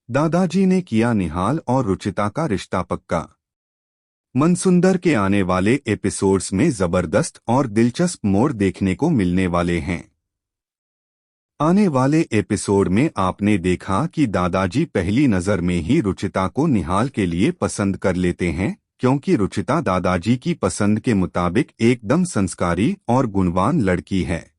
दादाजी ने किया निहाल और रुचिता का रिश्ता पक्का। मनसुंदर के आने वाले एपिसोड्स में जबरदस्त और दिलचस्प मोड़ देखने को मिलने वाले हैं। आने वाले एपिसोड में आपने देखा कि दादाजी पहली नजर में ही रुचिता को निहाल के लिए पसंद कर लेते हैं, क्योंकि रुचिता दादाजी की पसंद के मुताबिक एकदम संस्कारी और गुणवान लड़की है।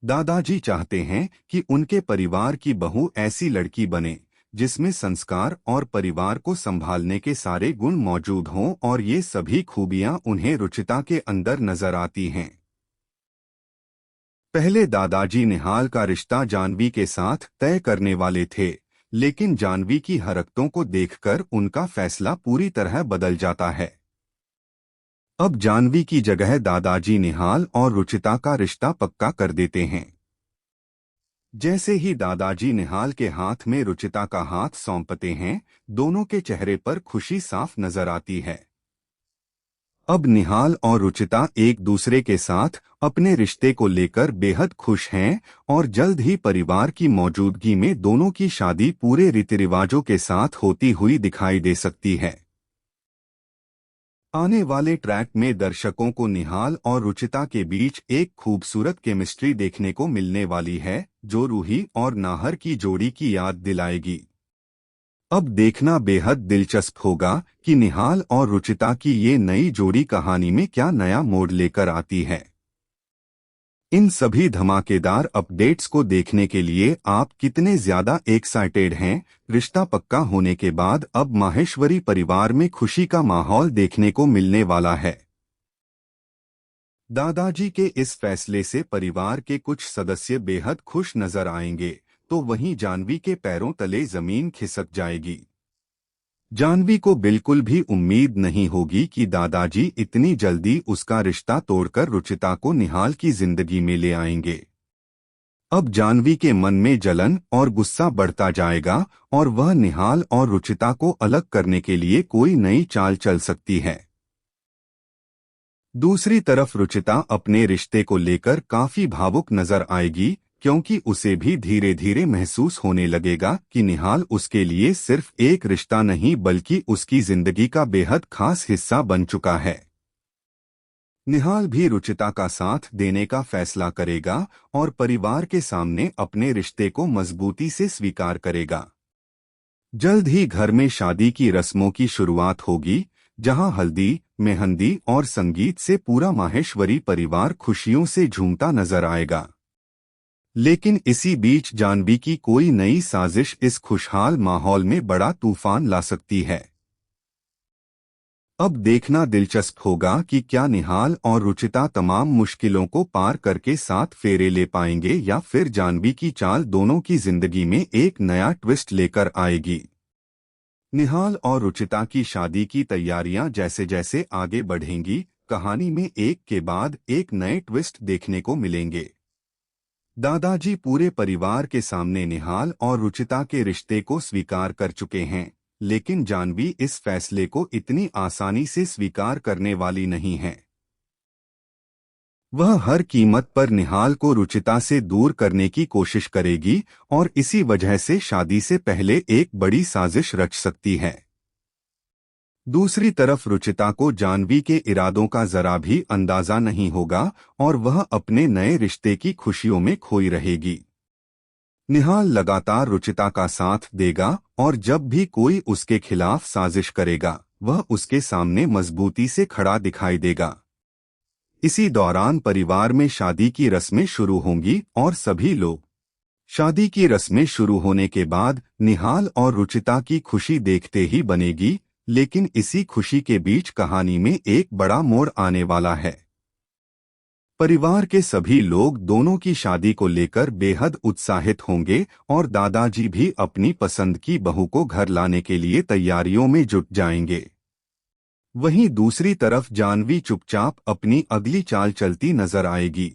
दादाजी चाहते हैं कि उनके परिवार की बहू ऐसी लड़की बने जिसमें संस्कार और परिवार को संभालने के सारे गुण मौजूद हों, और ये सभी खूबियां उन्हें रुचिता के अंदर नजर आती हैं। पहले दादाजी निहाल का रिश्ता जानवी के साथ तय करने वाले थे, लेकिन जानवी की हरकतों को देखकर उनका फैसला पूरी तरह बदल जाता है। अब जानवी की जगह दादाजी निहाल और रुचिता का रिश्ता पक्का कर देते हैं। जैसे ही दादाजी निहाल के हाथ में रुचिता का हाथ सौंपते हैं, दोनों के चेहरे पर खुशी साफ नजर आती है। अब निहाल और रुचिता एक दूसरे के साथ अपने रिश्ते को लेकर बेहद खुश हैं, और जल्द ही परिवार की मौजूदगी में दोनों की शादी पूरे रीति रिवाजों के साथ होती हुई दिखाई दे सकती है। आने वाले ट्रैक में दर्शकों को निहाल और रुचिता के बीच एक खूबसूरत केमिस्ट्री देखने को मिलने वाली है, जो रूही और नाहर की जोड़ी की याद दिलाएगी। अब देखना बेहद दिलचस्प होगा कि निहाल और रुचिता की ये नई जोड़ी कहानी में क्या नया मोड़ लेकर आती है। इन सभी धमाकेदार अपडेट्स को देखने के लिए आप कितने ज्यादा एक्साइटेड हैं? रिश्ता पक्का होने के बाद अब माहेश्वरी परिवार में खुशी का माहौल देखने को मिलने वाला है। दादाजी के इस फैसले से परिवार के कुछ सदस्य बेहद खुश नजर आएंगे, तो वहीं जानवी के पैरों तले जमीन खिसक जाएगी। जानवी को बिल्कुल भी उम्मीद नहीं होगी कि दादाजी इतनी जल्दी उसका रिश्ता तोड़कर रुचिता को निहाल की जिंदगी में ले आएंगे। अब जानवी के मन में जलन और गुस्सा बढ़ता जाएगा, और वह निहाल और रुचिता को अलग करने के लिए कोई नई चाल चल सकती है। दूसरी तरफ रुचिता अपने रिश्ते को लेकर काफी भावुक नजर आएगी, क्योंकि उसे भी धीरे धीरे महसूस होने लगेगा कि निहाल उसके लिए सिर्फ एक रिश्ता नहीं बल्कि उसकी जिंदगी का बेहद खास हिस्सा बन चुका है। निहाल भी रुचिता का साथ देने का फैसला करेगा और परिवार के सामने अपने रिश्ते को मजबूती से स्वीकार करेगा। जल्द ही घर में शादी की रस्मों की शुरुआत होगी, जहां हल्दी, मेहंदी और संगीत से पूरा माहेश्वरी परिवार खुशियों से झूमता नजर आएगा। लेकिन इसी बीच जानवी की कोई नई साजिश इस खुशहाल माहौल में बड़ा तूफान ला सकती है। अब देखना दिलचस्प होगा कि क्या निहाल और रुचिता तमाम मुश्किलों को पार करके साथ फेरे ले पाएंगे, या फिर जानवी की चाल दोनों की जिंदगी में एक नया ट्विस्ट लेकर आएगी। निहाल और रुचिता की शादी की तैयारियां जैसे जैसे आगे बढ़ेंगी, कहानी में एक के बाद एक नए ट्विस्ट देखने को मिलेंगे। दादाजी पूरे परिवार के सामने निहाल और रुचिता के रिश्ते को स्वीकार कर चुके हैं, लेकिन जानवी इस फैसले को इतनी आसानी से स्वीकार करने वाली नहीं है। वह हर कीमत पर निहाल को रुचिता से दूर करने की कोशिश करेगी, और इसी वजह से शादी से पहले एक बड़ी साजिश रच सकती है। दूसरी तरफ रुचिता को जानवी के इरादों का जरा भी अंदाजा नहीं होगा, और वह अपने नए रिश्ते की खुशियों में खोई रहेगी। निहाल लगातार रुचिता का साथ देगा, और जब भी कोई उसके खिलाफ साजिश करेगा, वह उसके सामने मजबूती से खड़ा दिखाई देगा। इसी दौरान परिवार में शादी की रस्में शुरू होंगी, और सभी लोग शादी की रस्में शुरू होने के बाद निहाल और रुचिता की खुशी देखते ही बनेगी। लेकिन इसी खुशी के बीच कहानी में एक बड़ा मोड़ आने वाला है। परिवार के सभी लोग दोनों की शादी को लेकर बेहद उत्साहित होंगे, और दादाजी भी अपनी पसंद की बहू को घर लाने के लिए तैयारियों में जुट जाएंगे। वहीं दूसरी तरफ जानवी चुपचाप अपनी अगली चाल चलती नजर आएगी।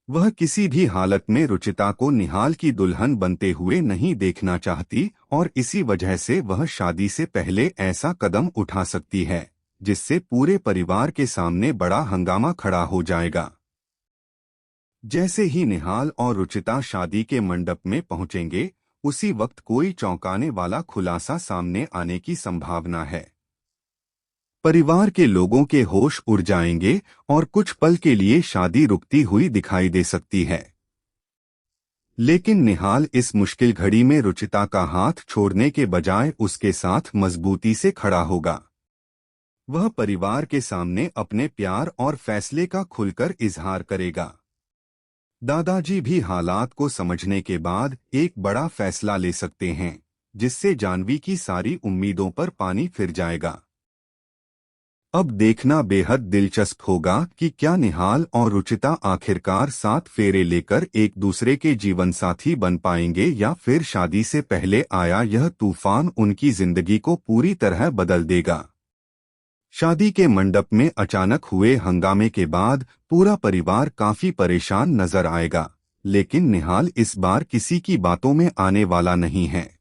वह किसी भी हालत में रुचिता को निहाल की दुल्हन बनते हुए नहीं देखना चाहती, और इसी वजह से वह शादी से पहले ऐसा कदम उठा सकती है जिससे पूरे परिवार के सामने बड़ा हंगामा खड़ा हो जाएगा। जैसे ही निहाल और रुचिता शादी के मंडप में पहुंचेंगे, उसी वक्त कोई चौंकाने वाला खुलासा सामने आने की संभावना है। परिवार के लोगों के होश उड़ जाएंगे और कुछ पल के लिए शादी रुकती हुई दिखाई दे सकती है। लेकिन निहाल इस मुश्किल घड़ी में रुचिता का हाथ छोड़ने के बजाय उसके साथ मजबूती से खड़ा होगा। वह परिवार के सामने अपने प्यार और फैसले का खुलकर इजहार करेगा। दादाजी भी हालात को समझने के बाद एक बड़ा फैसला ले सकते हैं, जिससे जाह्नवी की सारी उम्मीदों पर पानी फिर जाएगा। अब देखना बेहद दिलचस्प होगा कि क्या निहाल और रुचिता आखिरकार 7 फेरे लेकर एक दूसरे के जीवनसाथी बन पाएंगे या फिर शादी से पहले आया यह तूफान उनकी जिंदगी को पूरी तरह बदल देगा। शादी के मंडप में अचानक हुए हंगामे के बाद पूरा परिवार काफी परेशान नजर आएगा, लेकिन निहाल इस बार किसी की बातों में आने वाला नहीं है।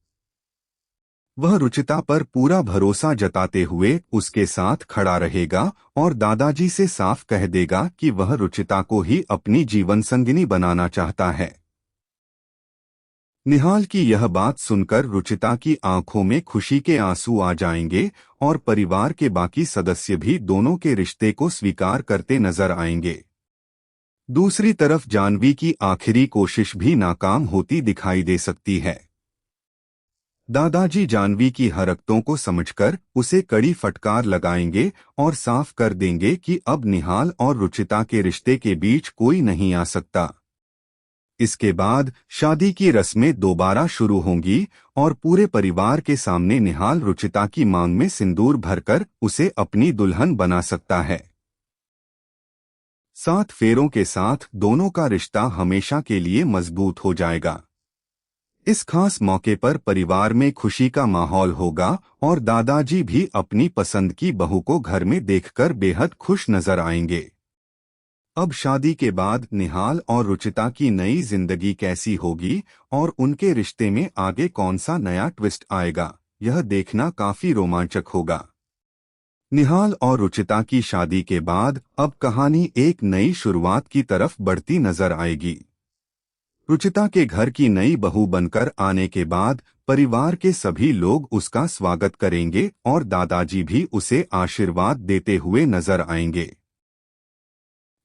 वह रुचिता पर पूरा भरोसा जताते हुए उसके साथ खड़ा रहेगा और दादाजी से साफ कह देगा कि वह रुचिता को ही अपनी जीवन संगिनी बनाना चाहता है। निहाल की यह बात सुनकर रुचिता की आंखों में खुशी के आंसू आ जाएंगे और परिवार के बाकी सदस्य भी दोनों के रिश्ते को स्वीकार करते नजर आएंगे। दूसरी तरफ जाह्नवी की आखिरी कोशिश भी नाकाम होती दिखाई दे सकती है। दादाजी जाह्नवी की हरकतों को समझकर उसे कड़ी फटकार लगाएंगे और साफ कर देंगे कि अब निहाल और रुचिता के रिश्ते के बीच कोई नहीं आ सकता। इसके बाद शादी की रस्में दोबारा शुरू होंगी और पूरे परिवार के सामने निहाल रुचिता की मांग में सिंदूर भरकर उसे अपनी दुल्हन बना सकता है। 7 फेरों के साथ दोनों का रिश्ता हमेशा के लिए मजबूत हो जाएगा। इस खास मौके पर परिवार में खुशी का माहौल होगा और दादाजी भी अपनी पसंद की बहू को घर में देखकर बेहद खुश नजर आएंगे। अब शादी के बाद निहाल और रुचिता की नई जिंदगी कैसी होगी और उनके रिश्ते में आगे कौन सा नया ट्विस्ट आएगा, यह देखना काफी रोमांचक होगा। निहाल और रुचिता की शादी के बाद अब कहानी एक नई शुरुआत की तरफ बढ़ती नजर आएगी। रुचिता के घर की नई बहू बनकर आने के बाद परिवार के सभी लोग उसका स्वागत करेंगे और दादाजी भी उसे आशीर्वाद देते हुए नजर आएंगे।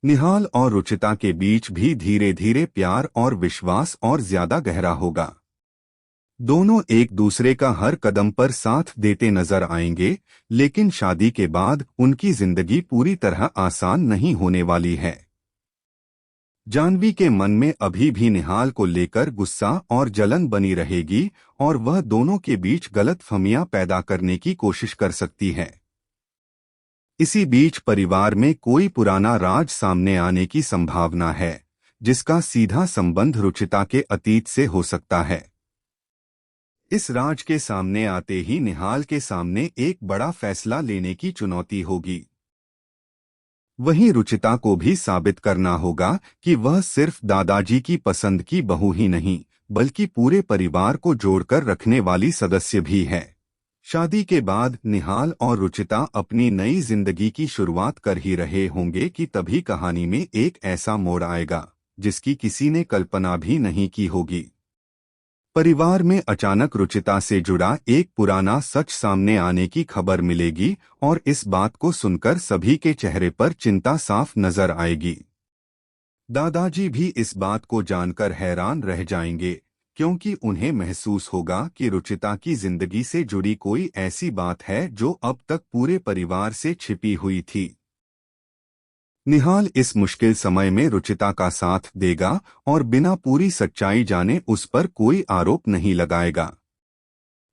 निहाल और रुचिता के बीच भी धीरे धीरे प्यार और विश्वास और ज्यादा गहरा होगा। दोनों एक दूसरे का हर कदम पर साथ देते नजर आएंगे, लेकिन शादी के बाद उनकी जिंदगी पूरी तरह आसान नहीं होने वाली है। जाह्नवी के मन में अभी भी निहाल को लेकर गुस्सा और जलन बनी रहेगी और वह दोनों के बीच गलतफहमियां पैदा करने की कोशिश कर सकती है। इसी बीच परिवार में कोई पुराना राज सामने आने की संभावना है, जिसका सीधा संबंध रुचिता के अतीत से हो सकता है। इस राज के सामने आते ही निहाल के सामने एक बड़ा फैसला लेने की चुनौती होगी। वहीं रुचिता को भी साबित करना होगा कि वह सिर्फ दादाजी की पसंद की बहू ही नहीं, बल्कि पूरे परिवार को जोड़कर रखने वाली सदस्य भी है। शादी के बाद निहाल और रुचिता अपनी नई जिंदगी की शुरुआत कर ही रहे होंगे कि तभी कहानी में एक ऐसा मोड़ आएगा जिसकी किसी ने कल्पना भी नहीं की होगी। परिवार में अचानक रुचिता से जुड़ा एक पुराना सच सामने आने की खबर मिलेगी और इस बात को सुनकर सभी के चेहरे पर चिंता साफ नजर आएगी। दादाजी भी इस बात को जानकर हैरान रह जाएंगे, क्योंकि उन्हें महसूस होगा कि रुचिता की जिंदगी से जुड़ी कोई ऐसी बात है जो अब तक पूरे परिवार से छिपी हुई थी। निहाल इस मुश्किल समय में रुचिता का साथ देगा और बिना पूरी सच्चाई जाने उस पर कोई आरोप नहीं लगाएगा।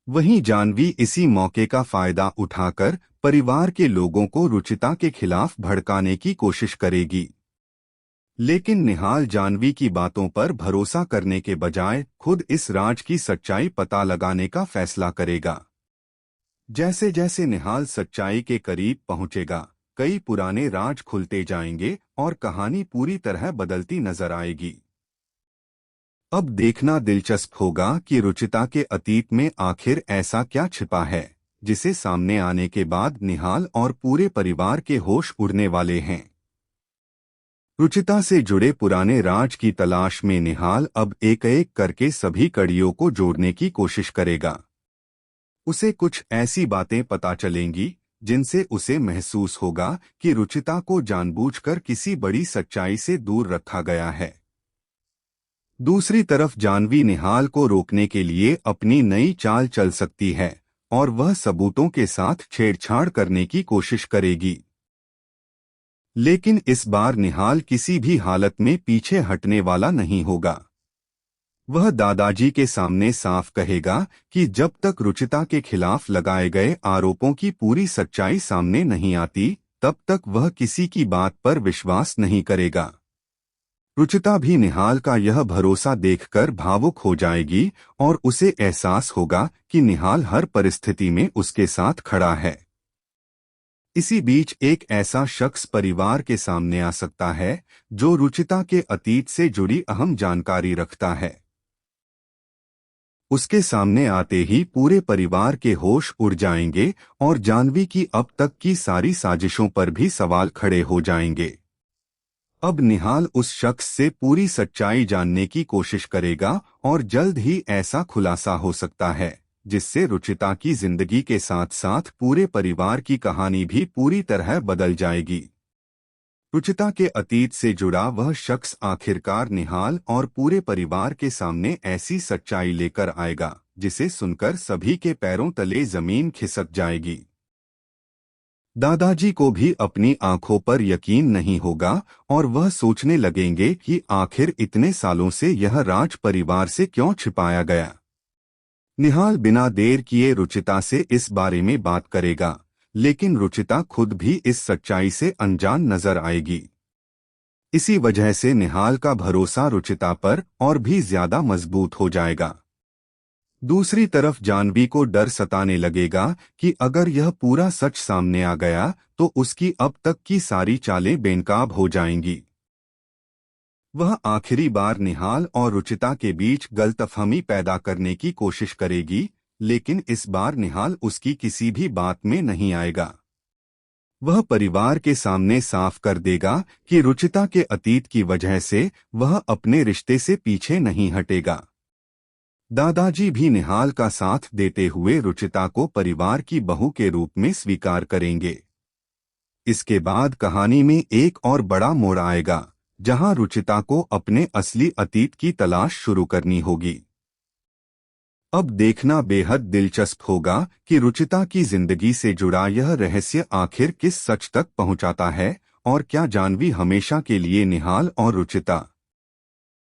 वहीं जाह्नवी इसी मौके का फायदा उठाकर परिवार के लोगों को रुचिता के खिलाफ भड़काने की कोशिश करेगी। लेकिन निहाल जाह्नवी की बातों पर भरोसा करने के बजाय खुद इस राज की सच्चाई पता लगाने का फैसला करेगा। जैसे जैसे निहाल सच्चाई के करीब पहुंचेगा, कई पुराने राज खुलते जाएंगे और कहानी पूरी तरह बदलती नजर आएगी। अब देखना दिलचस्प होगा कि रुचिता के अतीत में आखिर ऐसा क्या छिपा है जिसे सामने आने के बाद निहाल और पूरे परिवार के होश उड़ने वाले हैं। रुचिता से जुड़े पुराने राज की तलाश में निहाल अब एक एक करके सभी कड़ियों को जोड़ने की कोशिश करेगा। उसे कुछ ऐसी बातें पता चलेंगी जिनसे उसे महसूस होगा कि रुचिता को जानबूझकर किसी बड़ी सच्चाई से दूर रखा गया है। दूसरी तरफ जानवी निहाल को रोकने के लिए अपनी नई चाल चल सकती है और वह सबूतों के साथ छेड़छाड़ करने की कोशिश करेगी। लेकिन इस बार निहाल किसी भी हालत में पीछे हटने वाला नहीं होगा। वह दादाजी के सामने साफ कहेगा कि जब तक रुचिता के खिलाफ लगाए गए आरोपों की पूरी सच्चाई सामने नहीं आती, तब तक वह किसी की बात पर विश्वास नहीं करेगा। रुचिता भी निहाल का यह भरोसा देखकर भावुक हो जाएगी और उसे एहसास होगा कि निहाल हर परिस्थिति में उसके साथ खड़ा है। इसी बीच एक ऐसा शख्स परिवार के सामने आ सकता है जो रुचिता के अतीत से जुड़ी अहम जानकारी रखता है। उसके सामने आते ही पूरे परिवार के होश उड़ जाएंगे और जानवी की अब तक की सारी साजिशों पर भी सवाल खड़े हो जाएंगे। अब निहाल उस शख्स से पूरी सच्चाई जानने की कोशिश करेगा और जल्द ही ऐसा खुलासा हो सकता है जिससे रुचिता की जिंदगी के साथ साथ पूरे परिवार की कहानी भी पूरी तरह बदल जाएगी। रुचिता के अतीत से जुड़ा वह शख्स आखिरकार निहाल और पूरे परिवार के सामने ऐसी सच्चाई लेकर आएगा जिसे सुनकर सभी के पैरों तले जमीन खिसक जाएगी। दादाजी को भी अपनी आंखों पर यकीन नहीं होगा और वह सोचने लगेंगे कि आखिर इतने सालों से यह राज परिवार से क्यों छिपाया गया। निहाल बिना देर किए रुचिता से इस बारे में बात करेगा, लेकिन रुचिता खुद भी इस सच्चाई से अनजान नजर आएगी। इसी वजह से निहाल का भरोसा रुचिता पर और भी ज्यादा मजबूत हो जाएगा। दूसरी तरफ जानवी को डर सताने लगेगा कि अगर यह पूरा सच सामने आ गया तो उसकी अब तक की सारी चालें बेनकाब हो जाएंगी। वह आखिरी बार निहाल और रुचिता के बीच गलतफहमी पैदा करने की कोशिश करेगी, लेकिन इस बार निहाल उसकी किसी भी बात में नहीं आएगा। वह परिवार के सामने साफ कर देगा कि रुचिता के अतीत की वजह से वह अपने रिश्ते से पीछे नहीं हटेगा। दादाजी भी निहाल का साथ देते हुए रुचिता को परिवार की बहू के रूप में स्वीकार करेंगे। इसके बाद कहानी में एक और बड़ा मोड़ आएगा, जहां रुचिता को अपने असली अतीत की तलाश शुरू करनी होगी। अब देखना बेहद दिलचस्प होगा कि रुचिता की जिंदगी से जुड़ा यह रहस्य आखिर किस सच तक पहुंचाता है और क्या जानवी हमेशा के लिए निहाल और रुचिता